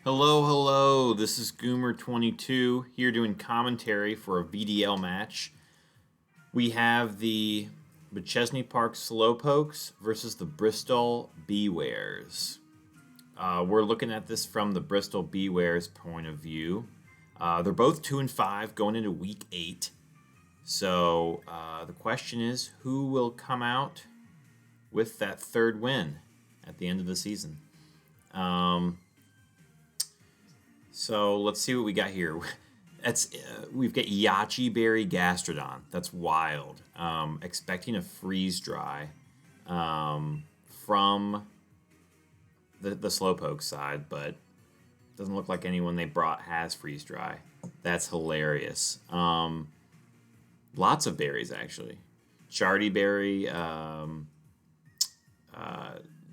Hello, hello. This is Goomer22 here doing commentary for a VDL match. We have the Machesney Park Slowpokes versus the Bristol Bewears. We're looking at this from the Bristol Bewears point of view. They're both 2-5 going into week 8. So the question is, who will come out with that third win at the end of the season? So let's see what we got here. We've got Yachi Berry Gastrodon. That's wild. Expecting a freeze dry from the Slowpoke side, but doesn't look like anyone they brought has freeze dry. That's hilarious. Lots of berries actually. Chardy Berry,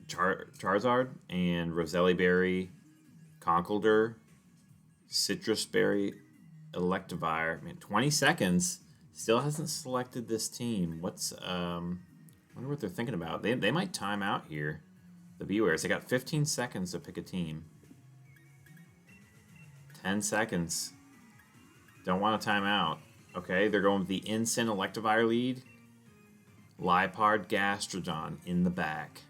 Charizard, and Roselli Berry, Conkeldurr, Citrus Berry, Electivire. Man, 20 seconds. Still hasn't selected this team. Wonder what they're thinking about. They might time out here. The Bewears. They got 15 seconds to pick a team. 10 seconds. Don't want to time out. Okay, they're going with the Incin Electivire lead. Liepard Gastrodon in the back.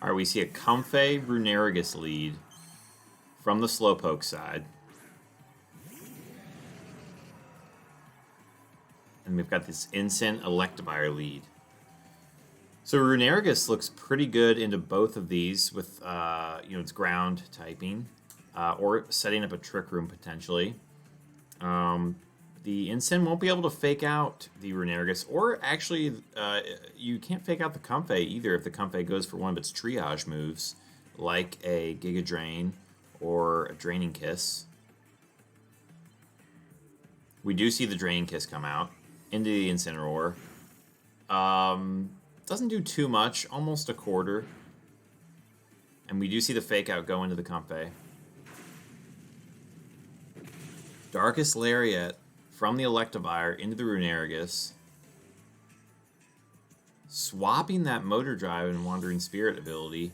All right, we see a Comfey Runerigus lead from the Slowpoke side. And we've got this Incin Electivire lead. So Runerigus looks pretty good into both of these with, its ground typing. Or setting up a Trick Room potentially. The Incin won't be able to fake out the Runerigus, or actually, you can't fake out the Comfey either if the Comfey goes for one of its triage moves, like a Giga Drain or a Draining Kiss. We do see the Draining Kiss come out into the Incineroar. Doesn't do too much, almost a quarter. And we do see the fake out go into the Comfey. Darkest Lariat from the Electivire into the Runerigus. Swapping that Motor Drive and Wandering Spirit ability.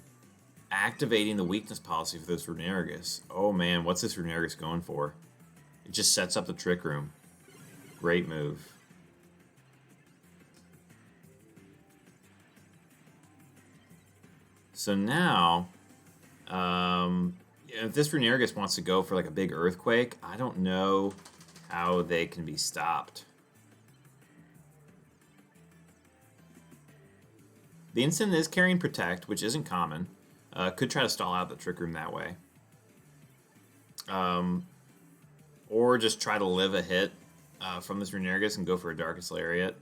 Activating the weakness policy for this Runerigus. Oh man, what's this Runerigus going for? It just sets up the Trick Room. Great move. So now, if this Runerigus wants to go for like a big Earthquake, I don't know how they can be stopped. The Incin is carrying Protect, which isn't common. Could try to stall out the Trick Room that way. Or just try to live a hit from this Runerigus and go for a Darkest Lariat.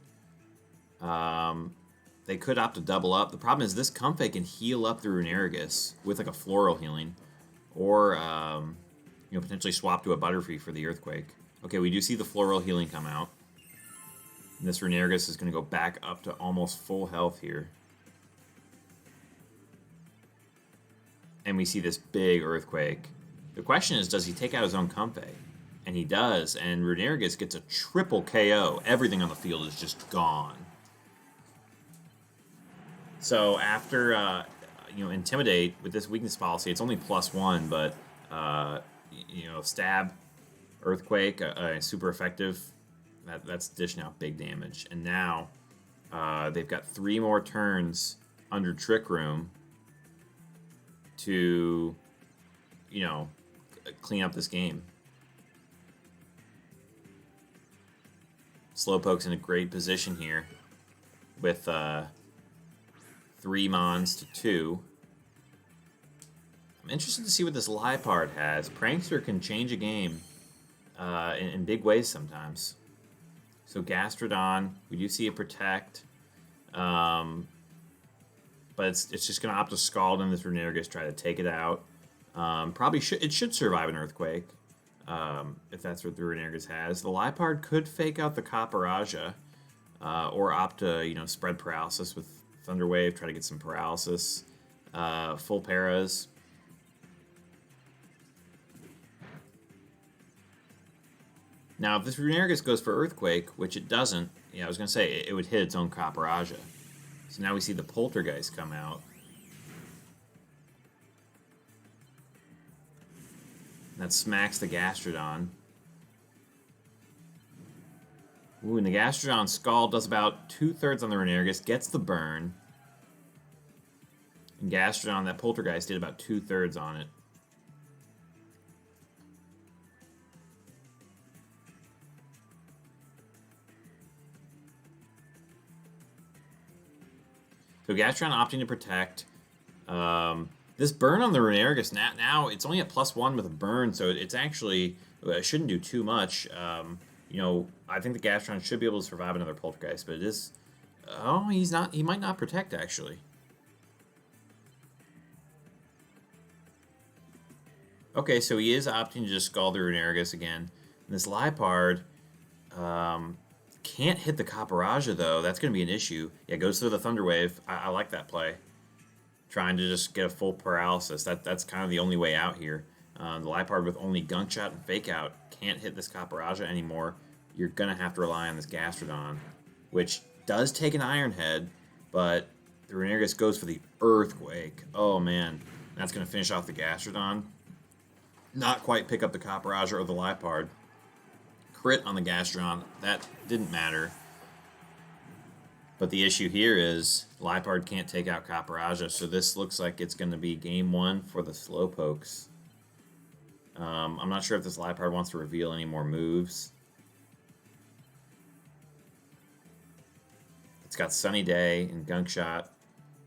They could opt to double up. The problem is this Comfey can heal up the Runerigus with like a Floral Healing. Or potentially swap to a Butterfree for the Earthquake. Okay, we do see the Floral Healing come out. And this Runerigus is going to go back up to almost full health here. And we see this big Earthquake. The question is, does he take out his own Comfey? And he does, and Runerigus gets a triple KO. Everything on the field is just gone. So after, Intimidate with this weakness policy, it's only +1, but, Stab, Earthquake, super effective. That's dishing out big damage. And now they've got 3 more turns under Trick Room to, clean up this game. Slowpoke's in a great position here with 3 Mons to 2. I'm interested to see what this Liepard has. Prankster can change a game in big ways sometimes. So Gastrodon, we do see a Protect. But it's just going to opt to Scald in this Runerigus, try to take it out. It should survive an Earthquake, if that's what the Runerigus has. The Liepard could fake out the Copperaja, or opt to, spread Paralysis with Thunder Wave, try to get some paralysis. full paras. Now, if this Runerigus goes for Earthquake, which it doesn't, yeah, I was going to say, it would hit its own Copperajah. So now we see the Poltergeist come out. That smacks the Gastrodon. Ooh, and the Gastrodon Scald does about 2/3 on the Runerigus, gets the burn. And Gastrodon, that Poltergeist, did about 2/3 on it. So Gastrodon opting to protect. This burn on the Runerigus, now it's only at +1 with a burn, so it's actually, it shouldn't do too much. You know, I think the Gastrodon should be able to survive another Poltergeist, but it is... Oh, he might not protect, actually. Okay, so he is opting to just Scald the Runerigus again. And this Liepard can't hit the Copperajah, though. That's going to be an issue. Yeah, goes through the Thunder Wave. I like that play. Trying to just get a full paralysis. That's kind of the only way out here. The Liepard with only Gunk Shot and Fake Out can't hit this Copperajah anymore. You're going to have to rely on this Gastrodon, which does take an Iron Head, but the Runerigus goes for the Earthquake. Oh, man. That's going to finish off the Gastrodon. Not quite pick up the Copperajah or the Liepard. Crit on the Gastrodon. That didn't matter. But the issue here is Liepard can't take out Copperajah, so this looks like it's going to be game 1 for the Slowpokes. I'm not sure if this Liepard wants to reveal any more moves. It's got Sunny Day and Gunk Shot.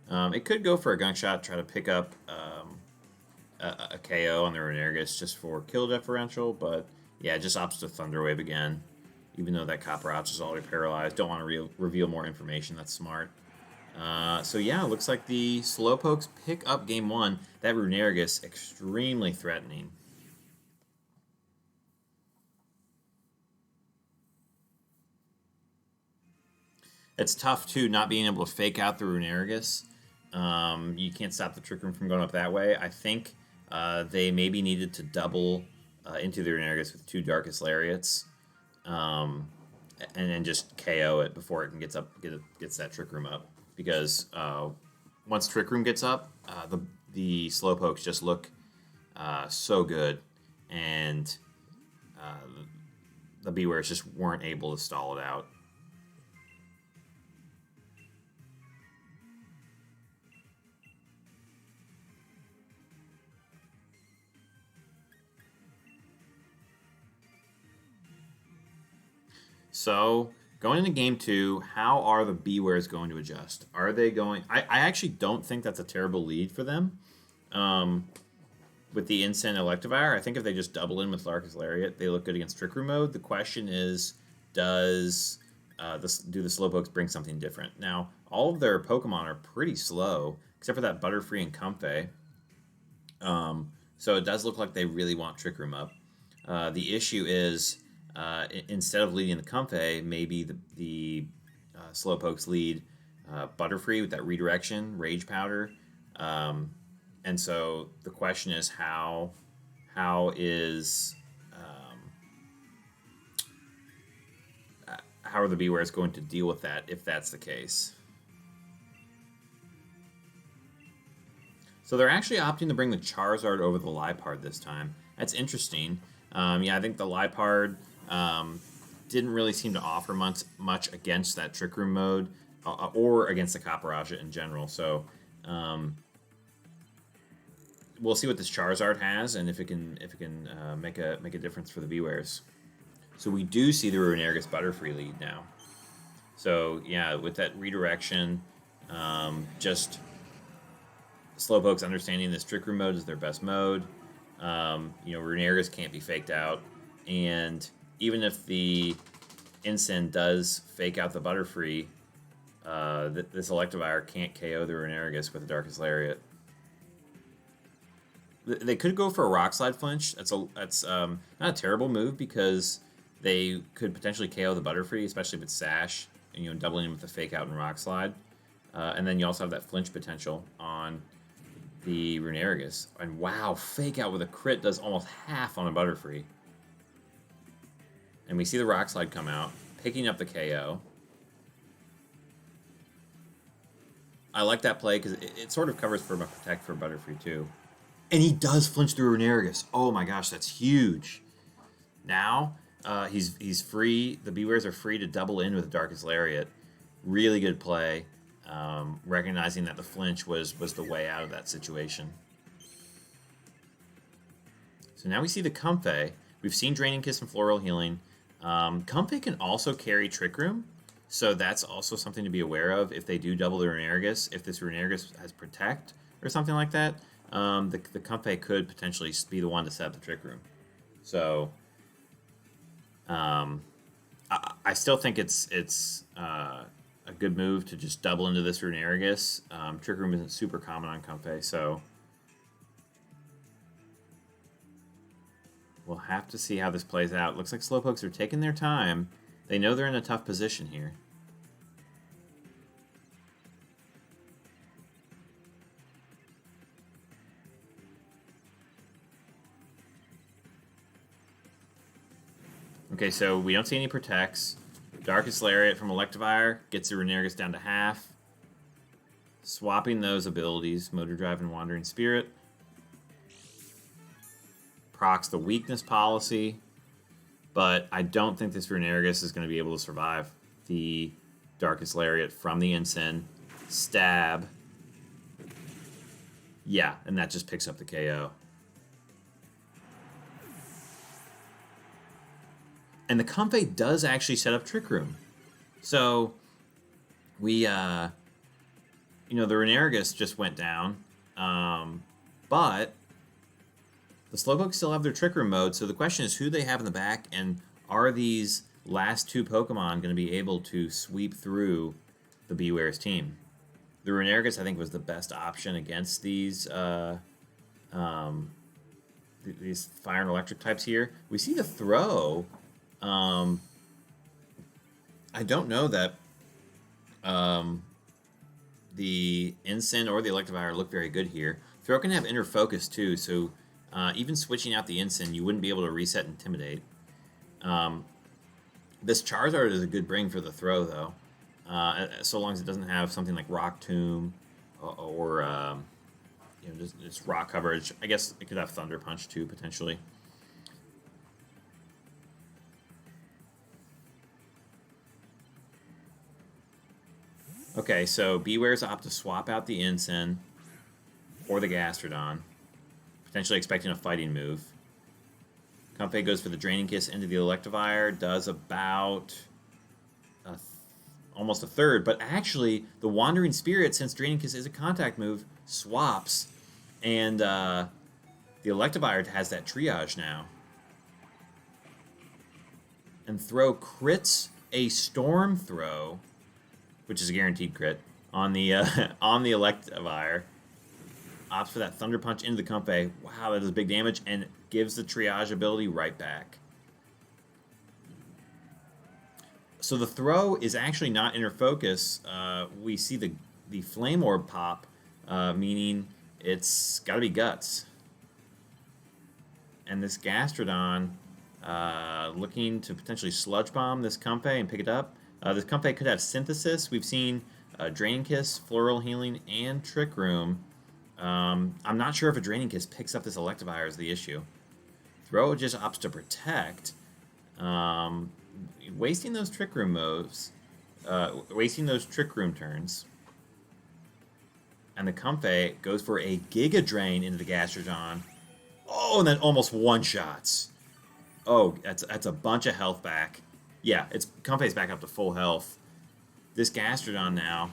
It could go for a Gunk Shot, try to pick up a KO on the Runerigus just for kill differential, but yeah, it just opts to Thunder Wave again. Even though that Copperajah is already paralyzed. Don't want to reveal more information. That's smart. So yeah, it looks like the Slowpokes pick up game 1. That Runerigus, extremely threatening. It's tough, too, not being able to fake out the Runerigus. You can't stop the Trick Room from going up that way. I think they maybe needed to double into the Runerigus with 2 Darkest Lariats. And then just KO it before it gets that Trick Room up. Because once Trick Room gets up, the Slowpokes just look so good. And the Bewears just weren't able to stall it out. So, going into game 2, how are the Bewears going to adjust? Are they going... I actually don't think that's a terrible lead for them. With the Instant Electivire, I think if they just double in with Darkest Lariat, they look good against Trick Room mode. The question is, do the Slowpokes bring something different? Now, all of their Pokemon are pretty slow, except for that Butterfree and Comfey. So it does look like they really want Trick Room up. The issue is... instead of leading the Comfey, maybe the Slowpokes lead Butterfree with that redirection, Rage Powder. And so the question is how are the Bewears going to deal with that if that's the case? So they're actually opting to bring the Charizard over the Liepard this time. That's interesting. Yeah, I think the Liepard didn't really seem to offer much against that Trick Room mode or against the Copperajah in general. So we'll see what this Charizard has and if it can make a difference for the Bewears. So we do see the Runerigus Butterfree lead now. So yeah, with that redirection, just Slowpokes understanding this Trick Room mode is their best mode. Runerigus can't be faked out, and even if the Incin does fake out the Butterfree, this Electivire can't KO the Runerigus with the Darkest Lariat. They could go for a Rock Slide flinch. That's not a terrible move because they could potentially KO the Butterfree, especially if it's Sash, and doubling in with the Fake Out and Rock Slide. And then you also have that flinch potential on the Runerigus. And wow, Fake Out with a crit does almost half on a Butterfree. And we see the Rock Slide come out, picking up the KO. I like that play because it sort of covers for a Protect for Butterfree too. And he does flinch through Runerigus. Oh my gosh, that's huge. Now, he's free. The Bewears are free to double in with Darkest Lariat. Really good play, recognizing that the flinch was the way out of that situation. So now we see the Comfey. We've seen Draining Kiss and Floral Healing. Comfey can also carry Trick Room, so that's also something to be aware of if they do double the Runerigus. If this Runerigus has Protect or something like that, the Comfey could potentially be the one to set up the Trick Room. So I still think it's a good move to just double into this Runerigus. Trick Room isn't super common on Comfey, so we'll have to see how this plays out. Looks like Slowpokes are taking their time. They know they're in a tough position here. Okay, so we don't see any Protects. Darkest Lariat from Electivire gets the Runerigus down to half. Swapping those abilities, Motor Drive and Wandering Spirit. Procs the Weakness Policy, but I don't think this Runerigus is going to be able to survive the Darkest Lariat from the Ensign. Stab. Yeah, and that just picks up the KO. And the Comfey does actually set up Trick Room. So, we, the Runerigus just went down. But the Slowpokes still have their Trick Room mode. So the question is who they have in the back, and are these last two Pokemon going to be able to sweep through the Bewears team? The Runerigus, I think, was the best option against these Fire and Electric types here. We see the Throw. I don't know that the Ensign or the Electivire look very good here. Throw can have Inner Focus too, so even switching out the Ensign, you wouldn't be able to reset Intimidate. This Charizard is a good bring for the Throw, though, so long as it doesn't have something like Rock Tomb or just Rock coverage. I guess it could have Thunder Punch too, potentially. Okay, so Bewears opt to swap out the Ensign or the Gastrodon, potentially expecting a fighting move. Comfey goes for the Draining Kiss into the Electivire, does about almost a third, but actually the Wandering Spirit, since Draining Kiss is a contact move, swaps, and the Electivire has that triage now. And Throw crits a Storm Throw, which is a guaranteed crit, on the Electivire. Opts for that Thunder Punch into the Comfey. Wow, that does big damage, and gives the triage ability right back. So the Throw is actually not Inner Focus. We see the Flame Orb pop, meaning it's got to be Guts. And this Gastrodon looking to potentially Sludge Bomb this Comfey and pick it up. This Comfey could have Synthesis. We've seen Draining Kiss, Floral Healing, and Trick Room. I'm not sure if a Draining Kiss picks up this Electivire is the issue. Throw just opts to Protect. Wasting those Trick Room moves. Wasting those Trick Room turns. And the Comfey goes for a Giga Drain into the Gastrodon. Oh, and then almost one-shots. Oh, that's a bunch of health back. Yeah, Comfey's back up to full health. This Gastrodon now,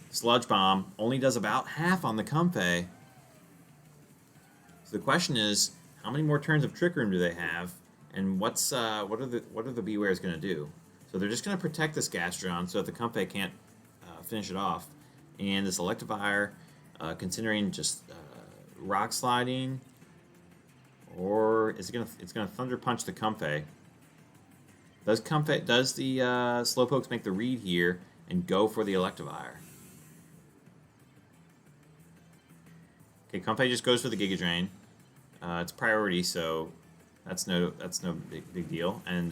Sludge Bomb, only does about half on the Comfey. So the question is, how many more turns of Trick Room do they have, and what are the Bewears going to do? So they're just going to protect this Gastrodon so that the Comfey can't finish it off. And this Electivire, considering just Rock Sliding, or is it's going to Thunder Punch the Comfey? Does the Slowpokes make the read here and go for the Electivire? Okay, Comfey just goes for the Giga Drain. It's priority, so that's no big deal. And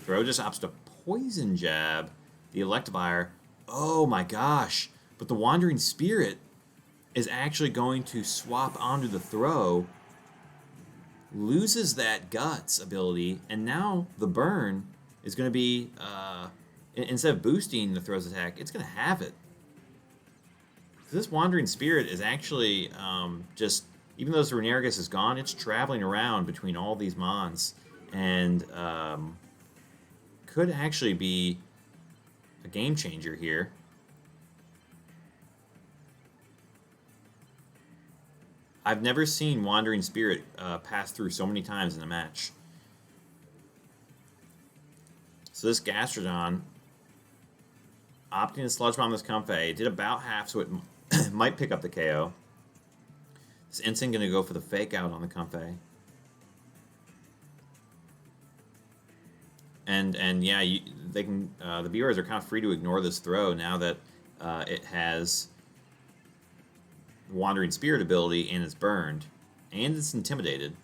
Throw just opts to Poison Jab the Electivire. Oh my gosh! But the Wandering Spirit is actually going to swap onto the Throw, loses that Guts ability, and now the Burn is going to be, instead of boosting the Throw's attack, it's going to have it. So this Wandering Spirit is actually just, even though this Runerigus is gone, it's traveling around between all these Mons, and could actually be a game changer here. I've never seen Wandering Spirit pass through so many times in a match. So this Gastrodon, opting to Sludge Bomb this Comfey, did about half, so it might pick up the KO. This Instant going to go for the Fake Out on the Comfey. And yeah, they can. The Bewears are kind of free to ignore this throw now that it has Wandering Spirit ability and it's burned, and it's intimidated.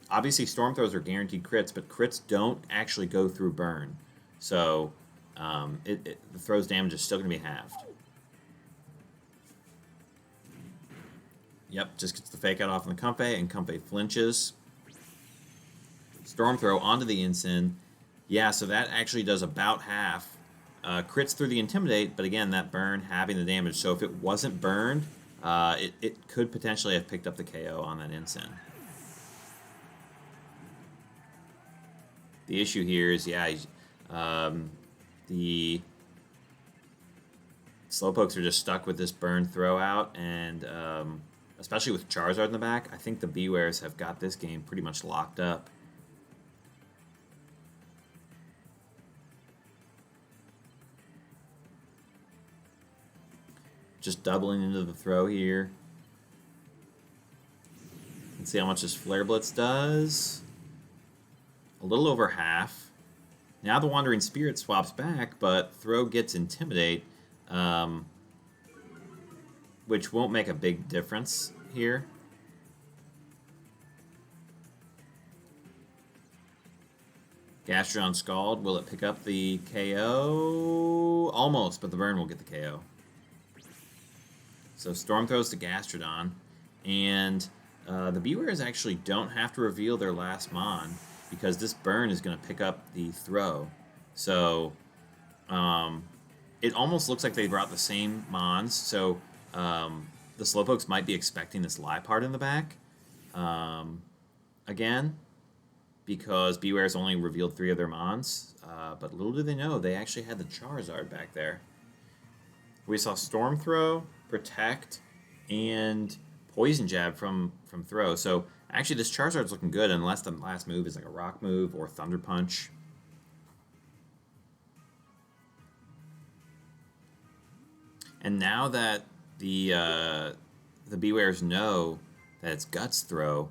Obviously, Storm Throws are guaranteed crits, but crits don't actually go through burn, so the throw's damage is still going to be halved. Yep, just gets the Fake Out off on the Comfey, and Comfey flinches. Storm Throw onto the Ensign. Yeah, so that actually does about half. Crits through the Intimidate, but again, that burn having the damage. So if it wasn't burned, it could potentially have picked up the KO on that Ensign. The issue here is, yeah, the Slowpokes are just stuck with this burn throw out, and especially with Charizard in the back, I think the Bewears have got this game pretty much locked up. Just doubling into the throw here. Let's see how much this Flare Blitz does. A little over half. Now the Wandering Spirit swaps back, but throw gets Intimidate, which won't make a big difference here. Gastrodon Scald, will it pick up the KO? Almost, but the burn will get the KO. So Storm Throws to Gastrodon, and the Bewears actually don't have to reveal their last Mon, because this burn is going to pick up the throw. So it almost looks like they brought the same Mons, so the Slowpokes might be expecting this Liepard in the back again, because Bewears only revealed 3 of their Mons, but little do they know, they actually had the Charizard back there. We saw Storm Throw, Protect, and Poison Jab from Throw. So actually this Charizard's looking good unless the last move is like a Rock move or Thunder Punch. And now that the Bewears know that it's Guts Throw,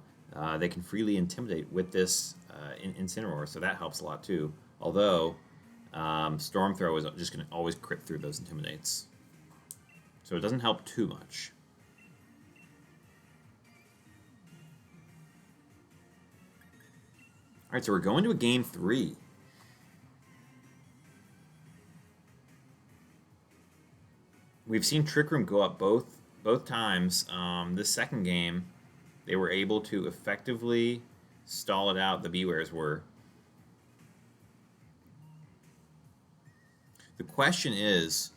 they can freely Intimidate with this Incineroar, so that helps a lot too. Although Storm Throw is just going to always crit through those Intimidates. So it doesn't help too much. Alright, so we're going to a game 3. We've seen Trick Room go up both times. This second game, they were able to effectively stall it out. The Bewears were. The question is,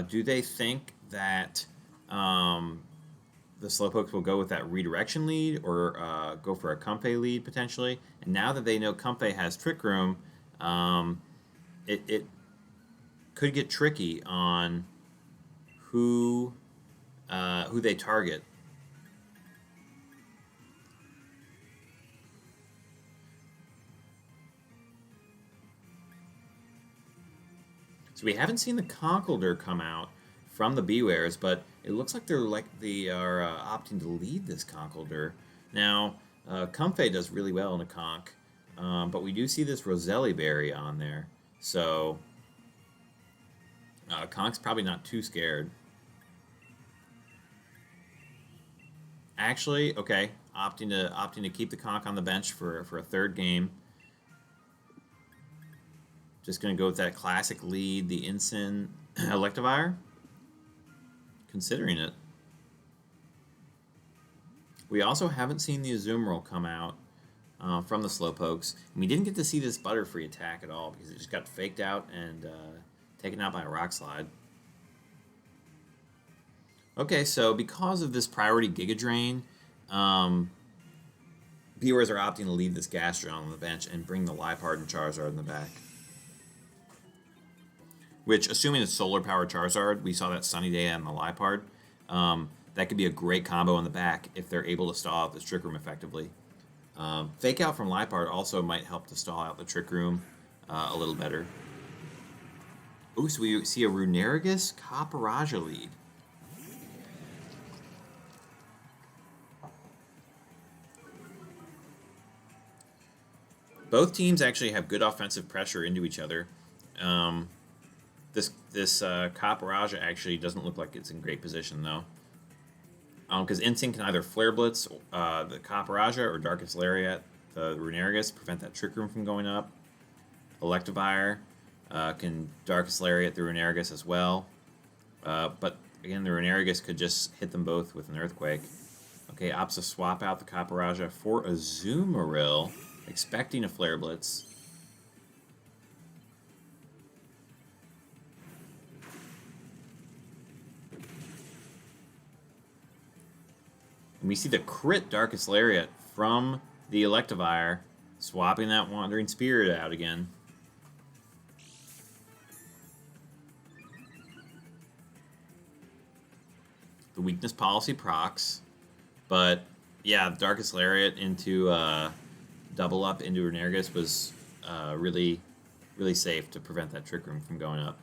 do they think that the Slowpokes will go with that redirection lead, or go for a Comfey lead potentially? And now that they know Comfey has Trick Room, it could get tricky on who they target. So we haven't seen the Conkeldurr come out from the Bewears, but it looks like they are opting to lead this Conkeldurr. Now, Comfey does really well in a Conk, but we do see this Roselli Berry on there, so Conk's probably not too scared. actually, okay, opting to keep the conch on the bench for a third game. Just going to go with that classic lead, the Ensign Electivire. Considering it. We also haven't seen the Azumarill come out from the Slowpokes. And we didn't get to see this Butterfree attack at all because it just got faked out and taken out by a Rock Slide. Okay, so because of this priority Giga Drain, Bewears are opting to leave this Gastrodon on the bench and bring the Liepard and Charizard in the back. Which, assuming it's Solar Power Charizard, we saw that Sunny Day on the Liepard. That could be a great combo in the back if they're able to stall out this Trick Room effectively. Fake Out from Liepard also might help to stall out the Trick Room a little better. Ooh, so we see a Runerigus Copperajah lead. Both teams actually have good offensive pressure into each other. This Copperajah actually doesn't look like it's in great position, though. Because Instinct can either Flare Blitz the Copperajah or Darkest Lariat the Runerigus, prevent that Trick Room from going up. Electivire can Darkest Lariat the Runerigus as well. But again, the Runerigus could just hit them both with an Earthquake. Okay, opts to swap out the Copperajah for a Azumarill, expecting a Flare Blitz. And we see the crit Darkest Lariat from the Electivire, swapping that Wandering Spirit out again. The Weakness Policy procs, but yeah, Darkest Lariat into double up into Runerigus was really safe to prevent that Trick Room from going up.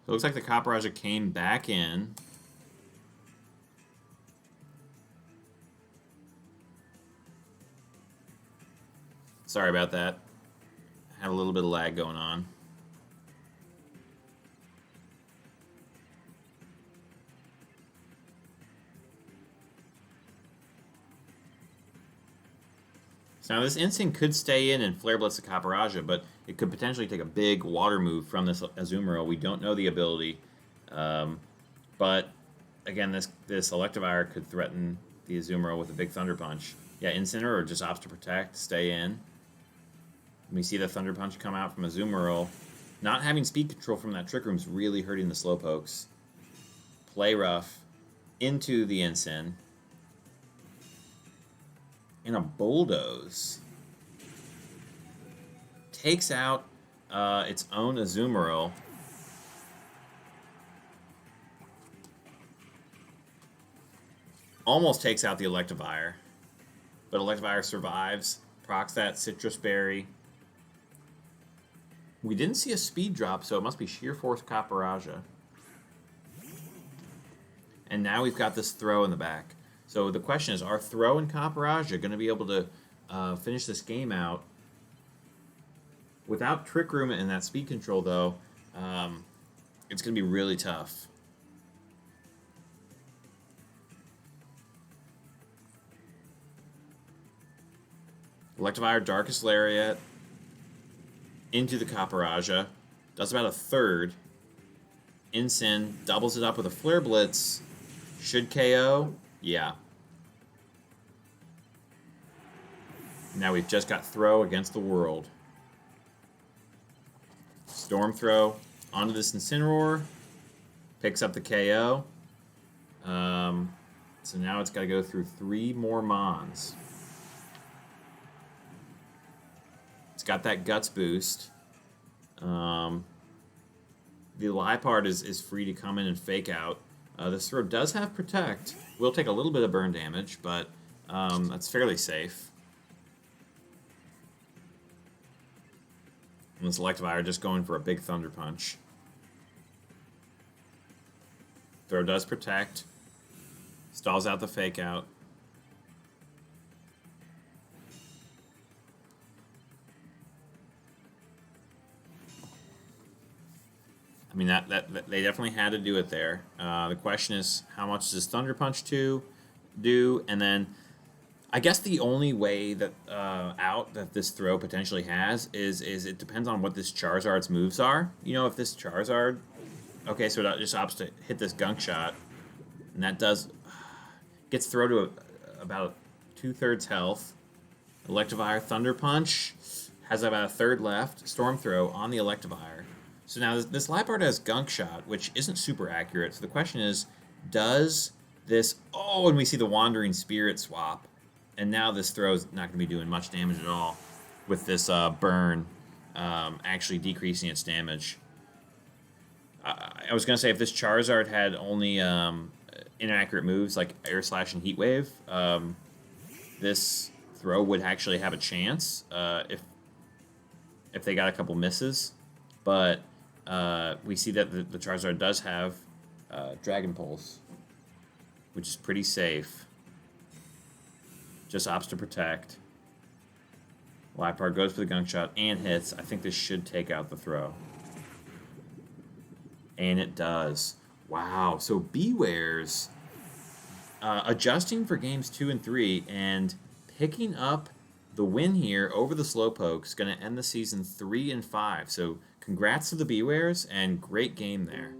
So it looks like the Copperajah came back in. Sorry about that. Had a little bit of lag going on. So now this Instinct could stay in and Flare Blitz the Copperajah, but it could potentially take a big water move from this Azumarill. We don't know the ability. But again, this Electivire could threaten the Azumarill with a big Thunder Punch. Yeah, Incineroar just opts to protect, stay in. We see the Thunder Punch come out from Azumarill. Not having speed control from that Trick Room is really hurting the Slowpokes. Play rough into the Incin. And a Bulldoze. Takes out its own Azumarill. Almost takes out the Electivire. But Electivire survives. Procs that Citrus Berry. We didn't see a speed drop, so it must be Sheer Force Copperajah. And now we've got this throw in the back. So the question is, are Throw and Copperajah going to be able to finish this game out? Without Trick Room and that speed control, though, it's going to be really tough. Electivire, Darkest Lariat, into the Copperajah. Does about a third. Incin doubles it up with a Flare Blitz. Should KO. Yeah. Now we've just got Throw against the world. Storm Throw onto this Incineroar. Picks up the KO. So now it's got to go through 3 more Mons. It's got that Guts boost. The Liepard is free to come in and fake out. This throw does have Protect. Will take a little bit of burn damage, but that's fairly safe. And this Electivire just going for a big Thunder Punch. Throw does protect. Stalls out the fake out. I mean, that they definitely had to do it there. The question is, how much does Thunder Punch 2 do? And then, I guess the only way that out that this throw potentially has is it depends on what this Charizard's moves are. You know, if this Charizard, okay, so it just opts to hit this Gunk Shot, and that gets thrown to about 2/3 health. Electivire, Thunder Punch has about a third left. Storm Throw on the Electivire. So now this Liepard has Gunk Shot, which isn't super accurate. So the question is, does this... Oh, and we see the Wandering Spirit swap. And now this throw is not going to be doing much damage at all with this burn actually decreasing its damage. I was going to say, if this Charizard had only inaccurate moves like Air Slash and Heat Wave, this throw would actually have a chance if they got a couple misses. But we see that the Charizard does have Dragon Pulse, which is pretty safe. Just opts to protect. Liepard goes for the Gunk Shot and hits. I think this should take out the throw. And it does. Wow. So Bewears adjusting for games 2 and 3 and picking up the win here over the Slowpokes. Going to end the season 3-5. So congrats to the Bewears and great game there.